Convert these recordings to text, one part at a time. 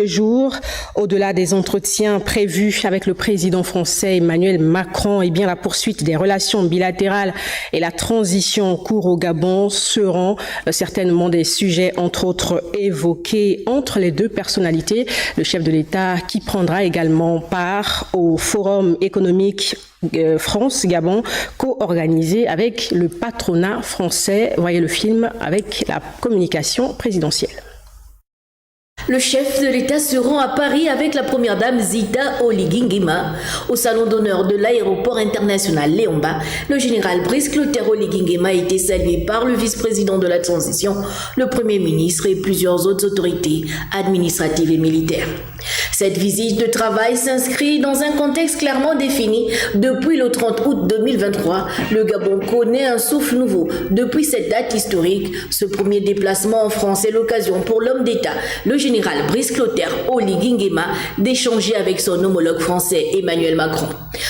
Jour, au-delà des entretiens prévus avec le président français Emmanuel Macron, et bien la poursuite des relations bilatérales et la transition en cours au Gabon seront certainement des sujets, entre autres, évoqués entre les deux personnalités. Le chef de l'État qui prendra également part au Forum économique France-Gabon, co-organisé avec le patronat français. Voyez le film avec la communication présidentielle. Le chef de l'État se rend à Paris avec la première dame Zita Oligui Nguema. Au salon d'honneur de l'aéroport international Léomba, le général Brice Clotaire Oligui Nguema a été salué par le vice-président de la transition, le premier ministre et plusieurs autres autorités administratives et militaires. Cette visite de travail s'inscrit dans un contexte clairement défini. Depuis le 30 août 2023, le Gabon connaît un souffle nouveau. Depuis cette date historique, ce premier déplacement en France est l'occasion pour l'homme d'État, le général Brice Clotaire Oligui Nguema, d'échanger avec son homologue français Emmanuel Macron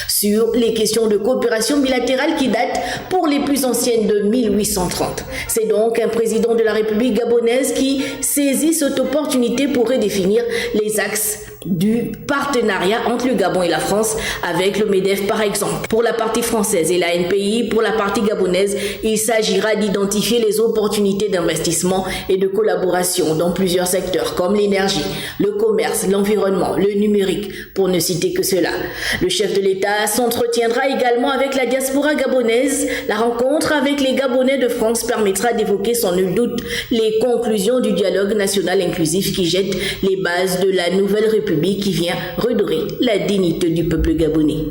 sur les questions de coopération bilatérale qui datent pour les plus anciennes de 1830. C'est donc un président de la République gabonaise qui saisit cette opportunité pour redéfinir les axes du partenariat entre le Gabon et la France avec le MEDEF par exemple. Pour la partie française et la NPI, pour la partie gabonaise, il s'agira d'identifier les opportunités d'investissement et de collaboration dans plusieurs secteurs comme l'énergie, le commerce, l'environnement, le numérique, pour ne citer que cela. Le chef de l'État s'entretiendra également avec la diaspora gabonaise. La rencontre avec les Gabonais de France permettra d'évoquer sans nul doute les conclusions du dialogue national inclusif qui jette les bases de la nouvelle République qui vient redorer la dignité du peuple gabonais.